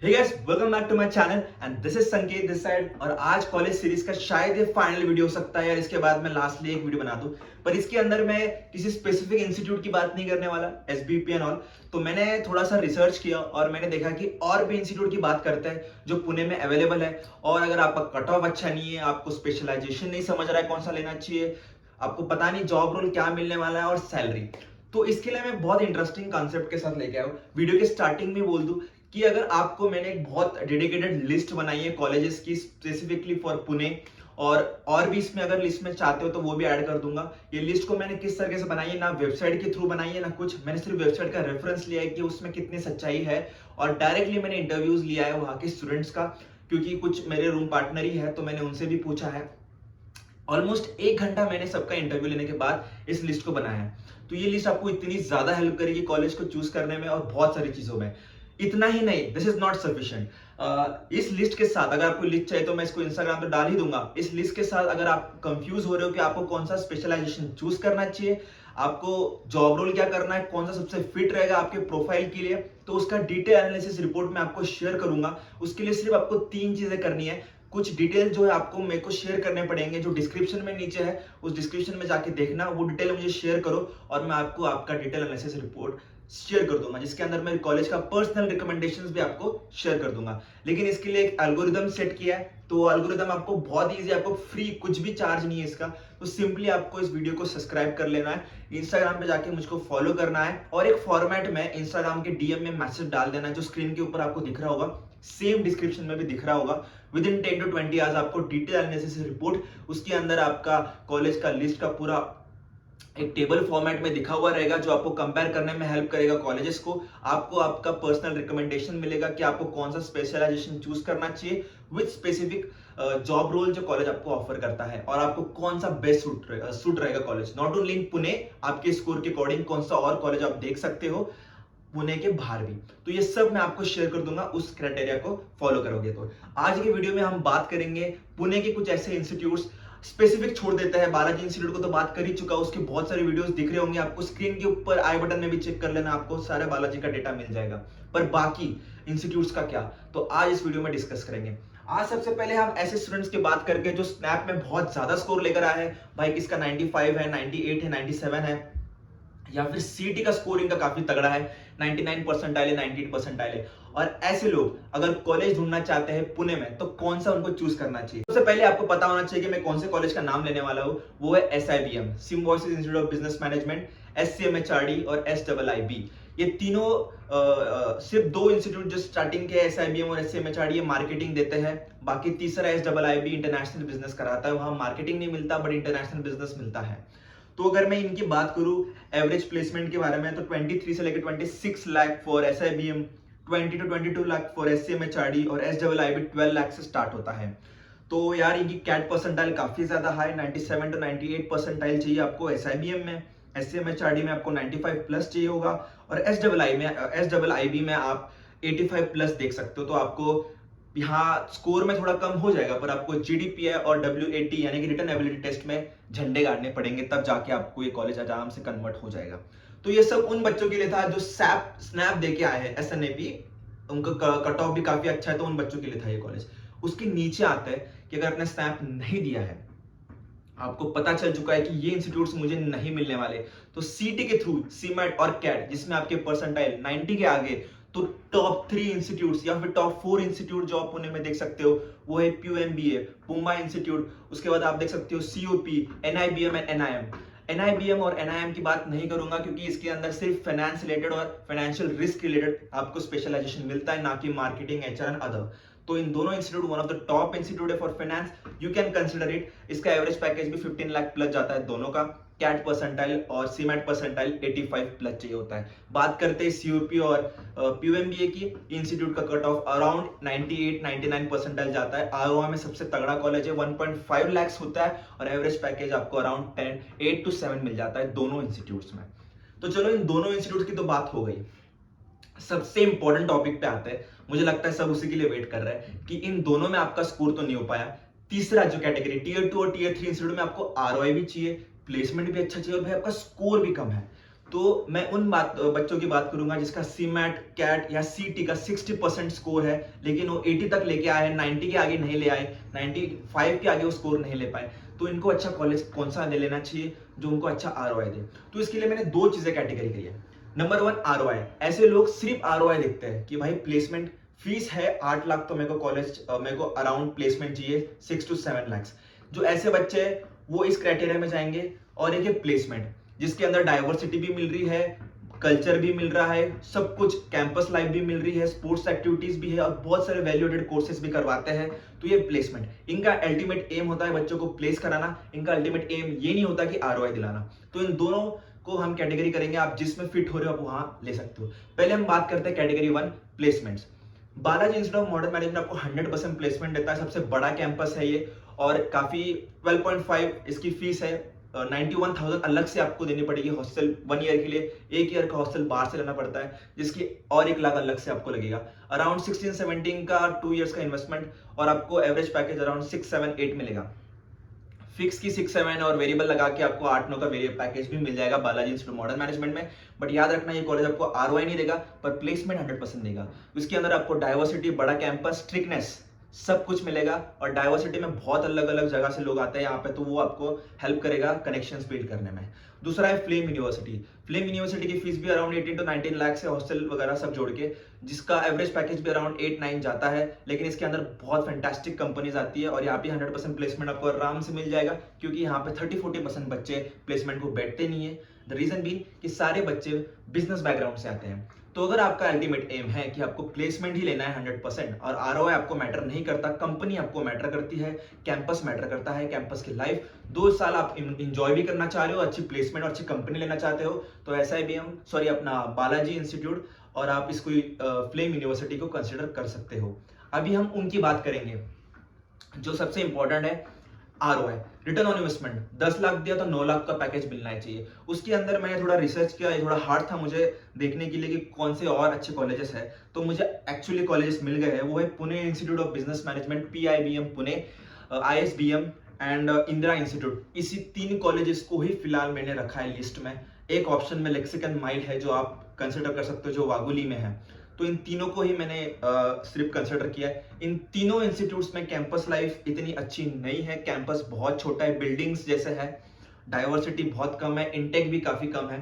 Hey guys, welcome back to my channel and this is संकेत this side. और आज college series का शायद ये फाइनल वीडियो हो सकता है यार, इसके बाद मैं लास्टली एक वीडियो बना दूं। पर इसके अंदर मैं किसी स्पेसिफिक इंस्टीट्यूट की बात नहीं करने वाला, एसबीपी एंड ऑल। तो मैंने थोड़ा सा रिसर्च किया और मैंने देखा कि और भी इंस्टीट्यूट की बात करते हैं जो पुणे में अवेलेबल है। और अगर आपका कट ऑफ अच्छा नहीं है, आपको स्पेशलाइजेशन नहीं समझ रहा है कौन सा लेना चाहिए, आपको पता नहीं जॉब रोल क्या मिलने वाला है और सैलरी, तो इसके लिए मैं बहुत इंटरेस्टिंग कॉन्सेप्ट के साथ लेके आया हूँ। वीडियो के स्टार्टिंग में बोल दूं कि अगर आपको मैंने एक बहुत डेडिकेटेड लिस्ट बनाई है कॉलेजेस की स्पेसिफिकली फॉर पुणे, और भी इसमें अगर लिस्ट में चाहते हो तो वो भी ऐड कर दूंगा। ये लिस्ट को मैंने किस तरीके से बनाई है, ना वेबसाइट के थ्रू बनाई है ना कुछ, मैंने सिर्फ वेबसाइट का रेफरेंस लिया है कि उसमें कितनी सच्चाई है। और डायरेक्टली मैंने इंटरव्यूज लिया है वहां के स्टूडेंट्स का, क्योंकि कुछ मेरे रूम पार्टनर ही है तो मैंने उनसे भी पूछा है। ऑलमोस्ट 1 घंटा मैंने सबका इंटरव्यू लेने के बाद इस लिस्ट को बनाया है। तो ये लिस्ट आपको इतनी ज्यादा हेल्प करेगी कॉलेज को चूज करने में और बहुत सारी चीजों में। इतना ही नहीं, दिस इज नॉट सफिशिएंट। इस लिस्ट के साथ अगर आपको लिस्ट चाहिए तो मैं इसको इंस्टाग्राम पे डाल ही दूंगा। इस लिस्ट के साथ अगर आप कंफ्यूज हो रहे हो कि आपको कौन सा स्पेशलाइजेशन चूज करना चाहिए, आपको जॉब रोल क्या करना है, कौन सा सबसे फिट रहेगा आपके प्रोफाइल के लिए, तो उसका डिटेल एनालिसिस रिपोर्ट मैं आपको शेयर करूंगा। उसके लिए सिर्फ आपको 3 चीजें करनी है। कुछ डिटेल जो है आपको मेरे को शेयर करने पड़ेंगे, जो डिस्क्रिप्शन में नीचे है उस डिस्क्रिप्शन में जाके देखना, वो डिटेल मुझे शेयर करो और मैं आपको आपका डिटेल एनालिसिस रिपोर्ट शेयर कर दूंगा, जिसके अंदर मैं कॉलेज का पर्सनल रिकमेंडेशंस भी आपको शेयर कर दूंगा। लेकिन इसके लिए एक एल्गोरिदम सेट किया है, तो एल्गोरिदम आपको बहुत इजी, आपको फ्री, कुछ भी चार्ज नहीं है इसका। तो सिंपली आपको इस वीडियो को सब्सक्राइब कर लेना है, इंस्टाग्राम पे जाके मुझको फॉलो करना है और एक फॉर्मेट में इंस्टाग्राम के डीएम में मैसेज डाल देना है, जो स्क्रीन के ऊपर आपको दिख रहा होगा, सेम डिस्क्रिप्शन में भी दिख रहा होगा। विद इन 10 to 20 आवर्स आपको डिटेल एनालिसिस रिपोर्ट, उसके अंदर आपका कॉलेज का लिस्ट का पूरा एक टेबल फॉर्मेट में दिखा हुआ रहेगा, जो आपको कंपेयर करने में हेल्प करेगा कॉलेजेस को। आपको आपका पर्सनल रिकमेंडेशन मिलेगा कि आपको कौन सा स्पेशलाइजेशन चूज करना चाहिए विद स्पेसिफिक जॉब रोल जो कॉलेज आपको ऑफर करता है, और आपको कौन सा बेस्ट सूट रहेगा college, not only in Pune, आपके स्कोर के अकॉर्डिंग कौन सा और कॉलेज आप देख सकते हो पुणे के बाहर भी। तो ये सब मैं आपको शेयर कर दूंगा उस क्राइटेरिया को फॉलो करोगे तो। आज की वीडियो में हम बात करेंगे पुणे के कुछ ऐसे इंस्टीट्यूट्स, स्पेसिफिक छोड़ देता है, बालाजी इंस्टीट्यूट को तो बात कर ही चुका, उसके बहुत सारे वीडियोस दिख रहे होंगे आपको, स्क्रीन के ऊपर आई बटन में भी चेक कर लेना, आपको सारे बालाजी का डेटा मिल जाएगा। पर बाकी इंस्टीट्यूट्स का क्या, तो आज इस वीडियो में डिस्कस करेंगे। आज सबसे पहले हम ऐसे स्टूडेंट्स की बात करके जो स्नैप में बहुत ज्यादा स्कोर लेकर आए हैं, भाई किसका 95 है, 98 है, 97 है, या फिर सीटी का स्कोर इनका काफी तगड़ा है, 99 परसेंटाइल है, 98 परसेंटाइल है। और ऐसे लोग अगर कॉलेज ढूंढना चाहते हैं पुणे में, तो कौन सा उनको चूज करना चाहिए। सबसे पहले आपको पता होना चाहिए कि मैं कौन से कॉलेज का नाम लेने वाला हूँ, वो है SIBM, symbiosis institute of business management, SCMHRD और SIIB। ये तीनों सिर्फ 2 इंस्टीट्यूट जो स्टार्टिंग के SIBM और SCMHRD मार्केटिंग देते हैं। बाकी तीसरा SIIB इंटरनेशनल बिजनेस कराता है, वहां मार्केटिंग नहीं मिलता बट इंटरनेशनल बिजनेस मिलता है। तो अगर मैं इनकी बात करूं एवरेज प्लेसमेंट के बारे में, तो 23 से लेकर 26 lakh for SIBM, 20 to 22 lakh for SCMHRD और SIIB 12 लाख से स्टार्ट होता है। तो यार इनकी कैट परसेंटाइल काफी ज्यादा हाई, 97 to 98 परसेंटाइल चाहिए आपको SIBM में, SCMHRD में आपको 95 प्लस चाहिए होगा, और SIIB में आप 85 प्लस देख सकते हो। तो आपको यहाँ स्कोर में थोड़ा कम हो जाएगा, पर आपको GDPI और WAT यानी कि रिटन एबिलिटी टेस्ट में झंडे गाड़ने पड़ेंगे, तब जाके आपको ये कॉलेज आराम से कन्वर्ट हो जाएगा। तो ये सब उन बच्चों के लिए था जो स्नैप देके आए हैं, SNAP, उनका कट ऑफ भी काफी अच्छा है, तो उन बच्चों के लिए था ये कॉलेज। उसके नीचे आता है कि अगर आपने स्नैप नहीं दिया है, आपको पता चल चुका है कि ये इंस्टीट्यूट्स मुझे नहीं मिलने वाले, तो सीटी के थ्रू सीमेट और कैट जिसमें आपके परसेंटाइल 90 के आगे, तो टॉप 3 इंस्टीट्यूट्स या फिर टॉप 4 इंस्टीट्यूट जो आप पुणे में देख सकते हो, वो है PUMBA, पुमा इंस्टीट्यूट, उसके बाद आप देख सकते हो COP, NIBM and NIM। NIBM और NIM की बात नहीं करूंगा क्योंकि इसके अंदर सिर्फ फाइनेंस रिलेटेड और फाइनेंशियल रिस्क रिलेटेड आपको स्पेशलाइजेशन मिलता है, ना कि मार्केटिंग, HR एंड अदर। तो इन दोनों institute one of the top institute है for finance, you can consider it. इसका एवरेज पैकेज भी 15 लाख प्लस जाता है दोनों का, कैट परसेंटाइल और सीमेट परसेंटाइल 85 प्लस चाहिए होता है। बात करते हैं COP और PUMBA की, इंस्टीट्यूट का कट ऑफ अराउंड 98-99 परसेंटाइल जाता है। ROI में सबसे तगड़ा कॉलेज है, 1.5 लाख होता है और एवरेज पैकेज आपको अराउंड 8 to 7 मिल जाता है दोनों इंस्टीट्यूट्स में। तो चलो इन दोनों इंस्टीट्यूट की तो बात हो गई, सबसे इंपॉर्टेंट टॉपिक पे आते हैं। मुझे लगता है सब उसी के लिए वेट कर रहे हैं कि इन दोनों में आपका स्कोर तो नहीं हो पाया, तीसरा जो कैटेगरी Tier 2 और Tier 3 इंस्टीट्यूट में आपको ROI भी चाहिए, प्लेसमेंट भी अच्छा चाहिए और भाई आपका स्कोर भी कम है। तो मैं उन बच्चों की बात करूंगा जिसका सीमैट, कैट या सीटी का 60% स्कोर है, लेकिन वो 80 तक लेके आए, 90 के आगे नहीं ले आए, 95 के आगे वो स्कोर नहीं ले पाए। तो इनको अच्छा कॉलेज कौन सा ले लेना चाहिए जो उनको अच्छा आरओआई दे। तो इसके लिए मैंने दो चीजें कैटेगरी करी है। Number 1, ROI. ऐसे लोग सिर्फ आरओआई देखते हैं कि भाई प्लेसमेंट फीस है 8 लाख, तो मेरे को कॉलेज मेरे को अराउंड प्लेसमेंट चाहिए 6 to 7 लाख। जो ऐसे बच्चे हैं वो इस क्राइटेरिया में जाएंगे। और एक है प्लेसमेंट जिसके अंदर डाइवर्सिटी भी मिल रही है, कल्चर भी मिल रहा है, सब कुछ, कैंपस लाइफ भी मिल रही है, स्पोर्ट्स एक्टिविटीज भी है और बहुत सारे वैल्यूएडेड कोर्सेज भी करवाते हैं। तो ये प्लेसमेंट, इनका अल्टीमेट एम होता है बच्चों को प्लेस कराना। इनका अल्टीमेट एम ये नहीं होता कि आरओआई दिलाना। तो इन दोनों को हम कैटेगरी करेंगे, आप जिसमें फिट हो रहे हो आप वहां ले सकते हो। पहले हम बात करते हैं category 1, placements. Balaji institute of modern management आपको 100% प्लेसमेंट देता है, सबसे बड़ा कैंपस है ये और काफी 12.5 इसकी फीस है। 91,000 अलग से आपको देनी पड़ेगी हॉस्टल 1 ईयर के लिए। 1 ईयर का हॉस्टल बाहर से लेना पड़ता है जिसकी और 1 लाख अलग से आपको लगेगा। अराउंड 16-17 का 2 इयर्स का इन्वेस्टमेंट और आपको एवरेज पैकेज अराउंड 6-7-8 मिलेगा। फिक्स की 6-7 और वेरिएबल लगा के आपको 8-9 का वेरिएबल पैकेज भी मिल जाएगा बालाजी इंस्टीट्यूट मॉडर्न मैनेजमेंट में। बट याद रखना ये कॉलेज आपको आरओआई नहीं देगा पर प्लेसमेंट 100% देगा। उसके अंदर आपको डाइवर्सिटी, बड़ा कैंपस, स्ट्रिक्टनेस सब कुछ मिलेगा और डाइवर्सिटी में बहुत अलग अलग जगह से लोग आते हैं यहाँ पे, तो वो आपको हेल्प करेगा कनेक्शंस बिल्ड करने में। दूसरा है फ्लेम यूनिवर्सिटी। फ्लेम यूनिवर्सिटी की फीस भी अराउंड 18 to 19 लाख से हॉस्टल वगैरह सब जोड़ के, जिसका एवरेज पैकेज भी अराउंड 8-9 जाता है। लेकिन इसके अंदर बहुत फैंटास्टिक कंपनीज आती है और यहाँ पे 100% प्लेसमेंट आपको आराम से मिल जाएगा क्योंकि यहाँ पे 30-40% बच्चे प्लेसमेंट को बैठते नहीं है। द रीजन भी कि सारे बच्चे बिजनेस बैकग्राउंड से आते हैं। तो अगर आपका अल्टीमेट एम है कि आपको प्लेसमेंट ही लेना है 100% और आरओआई आपको मैटर नहीं करता, कंपनी आपको मैटर करती है, कैंपस मैटर करता है, कैंपस की लाइफ, 2 साल आप इंजॉय भी करना चाह रहे हो, अच्छी प्लेसमेंट और अच्छी कंपनी लेना चाहते हो, तो एसआईबीएम सॉरी अपना बालाजी इंस्टीट्यूट और आप इसको फ्लेम यूनिवर्सिटी को कंसिडर कर सकते हो। अभी हम उनकी बात करेंगे जो सबसे इंपॉर्टेंट है, ROI, return on investment. 10 lakh दिया तो 9 लाख का पैकेज मिलना ही चाहिए। उसके अंदर मैंने थोड़ा रिसर्च किया, ये थोड़ा हार्ड था मुझे देखने के लिए कि कौन से और अच्छे कॉलेजेस है। तो मुझे एक्चुअली कॉलेजेस मिल गए हैं, वो है Pune institute of business management, PIBM Pune, ISBM and Indira institute. इसी 3 कॉलेजेस को ही फिलहाल मैंने रखा है लिस्ट में। एक ऑप्शन में लेक्सिकन माइल है जो आप कंसिडर कर सकते हो, जो वागुली में है। तो इन तीनों को ही मैंने सिर्फ कंसिडर किया है। इन तीनों इंस्टीट्यूट्स में कैंपस लाइफ इतनी अच्छी नहीं है, कैंपस बहुत छोटा है, बिल्डिंग्स जैसे है, डाइवर्सिटी बहुत कम है, इनटेक भी काफी कम है।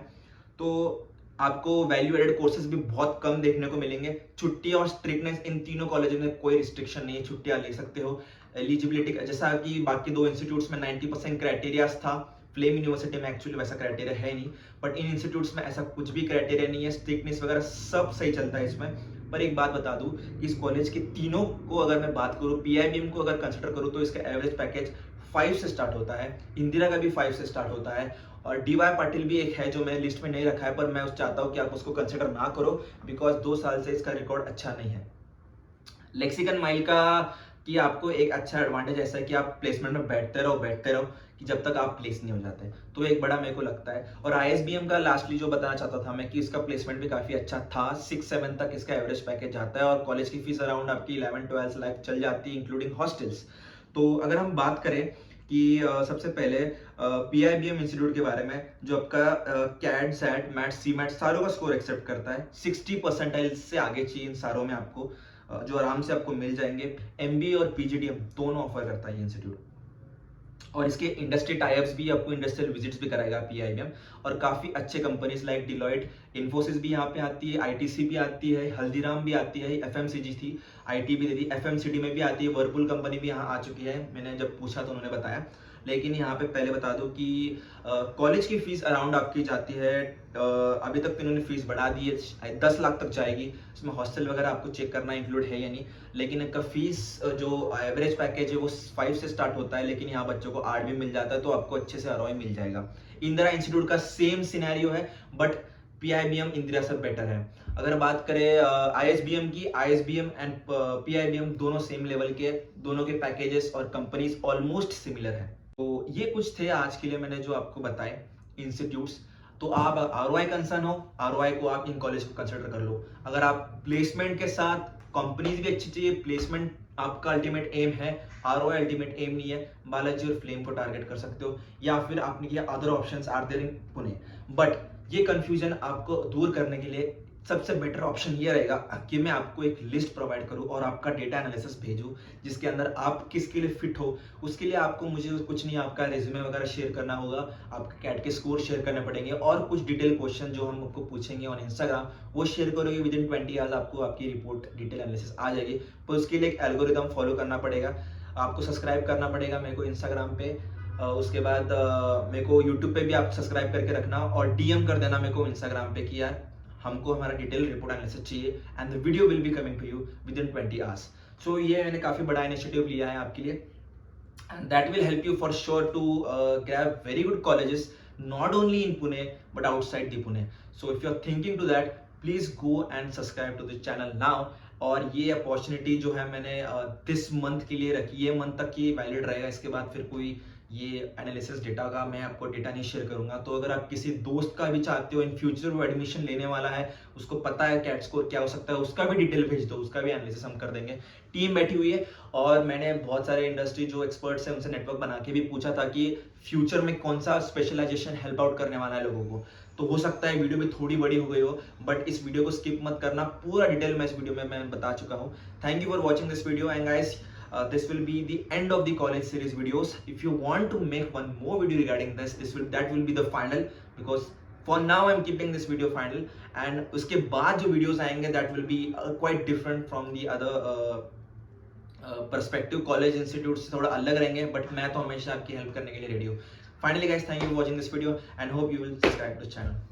तो आपको वैल्यू एडेड कोर्सेज भी बहुत कम देखने को मिलेंगे। छुट्टी और स्ट्रिक्टनेस, इन तीनों कॉलेज में कोई रिस्ट्रिक्शन नहीं है, छुट्टियां ले सकते हो। एलिजिबिलिटी जैसा कि बाकी 2 इंस्टीट्यूट्स में 90% क्राइटेरिया था, फ्लेम यूनिवर्सिटी में एक्चुअली वैसा क्राइटेरिया है नहीं, बट इन इंस्टीट्यूट्स में ऐसा कुछ भी क्राइटेरिया नहीं है, स्ट्रिक्टनेस वगैरह सब सही चलता है इसमें। पर एक बात बता दूं, इस कॉलेज के तीनों को अगर मैं बात करूं, पीआईबीएम को अगर कंसिडर करूं तो इसका एवरेज पैकेज 5 से स्टार्ट होता है, इंदिरा का भी 5 से स्टार्ट होता है और डीवाई पाटिल भी एक है जो मैंने लिस्ट में नहीं रखा है, पर मैं चाहता हूं कि आप उसको कंसिडर ना करो बिकॉज 2 साल से इसका रिकॉर्ड अच्छा नहीं है। लेक्सिकन माइल का कि आपको एक अच्छा एडवांटेज ऐसा है कि आप प्लेसमेंट में बैठते रहो कि जब तक आप प्लेस नहीं हो जाते, तो एक बड़ा मेरे को लगता है। और आईएसबीएम का लास्टली जो बताना चाहता था मैं कि इसका प्लेसमेंट भी काफी अच्छा था, 6-7 तक इसका एवरेज पैकेज जाता है और कॉलेज की फीस अराउंड आपकी 11-12 लाख चल जाती है इंक्लूडिंग हॉस्टल्स। तो अगर हम बात करें कि सबसे पहले पीआईबीएम इंस्टीट्यूट के बारे में, जो आपका कैड, सैट, मैट, सीमैट सारों का स्कोर एक्सेप्ट करता है, 60 परसेंटाइल से आगे चाहिए इन सारों में आपको, जो आराम से आपको मिल जाएंगे। एमबीए और पीजीडीएम दोनों ऑफर करता है ये इंस्टीट्यूट और इसके इंडस्ट्री टाइप्स भी, आपको इंडस्ट्रियल विजिट्स भी कराएगा पीआईबीएम और काफी अच्छे कंपनीज लाइक डिलॉयट, इन्फोसिस भी यहाँ पे आती है, आईटीसी भी आती है, हल्दीराम भी आती है, एफएमसीजी थी, आईटी भी दे दी, एफएमसीडी में भी आती है, वर्लपूल कंपनी भी यहाँ आ चुकी है, मैंने जब पूछा तो उन्होंने बताया। लेकिन यहाँ पे पहले बता दूं कि कॉलेज की फीस अराउंड आपकी जाती है, अभी तक तो इन्होंने फीस बढ़ा दी है, 10 लाख तक जाएगी। इसमें हॉस्टल वगैरह आपको चेक करना इंक्लूड है या नहीं, लेकिन इनका फीस जो एवरेज पैकेज है वो 5 से स्टार्ट होता है, लेकिन यहाँ बच्चों को 8 भी मिल जाता है, तो आपको अच्छे से आरओआई मिल जाएगा। इंदिरा इंस्टीट्यूट का सेम सिनेरियो है बट पीआईबीएम इंदिरा से बेटर है। अगर बात करें आईएसबीएम की, आईएसबीएम एंड पीआईबीएम दोनों सेम लेवल के, दोनों के पैकेजेस और कंपनीज ऑलमोस्ट सिमिलर है। तो ये कुछ थे आज के लिए मैंने जो आपको बताए इंस्टीट्यूट्स। तो आप आरओआई कंसर्न हो, आरओआई को आप इन कॉलेज को कंसिडर कर लो। अगर आप प्लेसमेंट के साथ कंपनीज भी अच्छी चाहिए, प्लेसमेंट आपका अल्टीमेट एम है, आरओआई अल्टीमेट एम नहीं है, बालाजी और फ्लेम को टारगेट कर सकते हो, या फिर आपने किया other options are there in Pune. But ये कंफ्यूजन आपको दूर करने के लिए सबसे बेटर ऑप्शन ये रहेगा कि मैं आपको एक लिस्ट प्रोवाइड करूं और आपका डेटा एनालिसिस भेजूं, जिसके अंदर आप किसके लिए फिट हो। उसके लिए आपको मुझे कुछ नहीं, आपका रिज्यूमे वगैरह शेयर करना होगा, आपके कैट के स्कोर शेयर करने पड़ेंगे और कुछ डिटेल क्वेश्चन जो हम आपको पूछेंगे ऑन इंस्टाग्राम वो शेयर करोगे। विद इन 20 आवर्स आपको आपकी रिपोर्ट डिटेल एनालिसिस आ जाएगी। पर उसके लिए एक एल्गोरिदम फॉलो करना पड़ेगा, आपको सब्सक्राइब करना पड़ेगा मेरे को इंस्टाग्राम पे। उसके बाद मेरे को यूट्यूब पे भी आप सब्सक्राइब करके रखना और डीएम कर देना मेरे को इंस्टाग्राम पे कि यार हमको हमारा डिटेल रिपोर्ट एनालिसिस चाहिए and the video will be coming to you within 20 hours. So ये मैंने काफी बड़ा इनिशिएटिव लिया है आपके लिए and that will help you for sure to grab very good colleges not only in Pune but outside the Pune. So if you are thinking to that, please go and subscribe to the channel now. और ये opportunity जो है मैंने this month के लिए रखी, ये month तक ये वैलिड रहेगा, इसके बाद फिर कोई ये एनालिसिस डेटा का मैं आपको डेटा नहीं शेयर करूंगा। तो अगर आप किसी दोस्त का भी चाहते हो इन फ्यूचर वो एडमिशन लेने वाला है, उसको पता है कैट स्कोर क्या हो सकता है, उसका भी डिटेल भेज दो, उसका भी एनालिसिस हम कर देंगे। टीम बैठी हुई है और मैंने बहुत सारे इंडस्ट्री जो एक्सपर्ट्स हैं उनसे नेटवर्क बना के भी पूछा था कि फ्यूचर में कौन सा स्पेशलाइजेशन हेल्प आउट करने वाला है लोगों को। तो हो सकता है वीडियो भी थोड़ी बड़ी हो गई हो, बट इस वीडियो को स्किप मत करना, पूरा डिटेल मैं इस वीडियो में मैं बता चुका हूँ। Thank you for watching this video and guys this will be the end of the college series videos. If you want to make one more video regarding that will be the final, because for now I'm keeping this video final, and उसके बाद जो videos आएंगे that will be quite different from the other perspective. College institute से थोड़ा अलग रहेंगे, but मैं तो हमेशा आपकी हेल्प करने के लिए रेडी हूँ। Finally guys, thank you for watching this video and hope you will subscribe to the channel.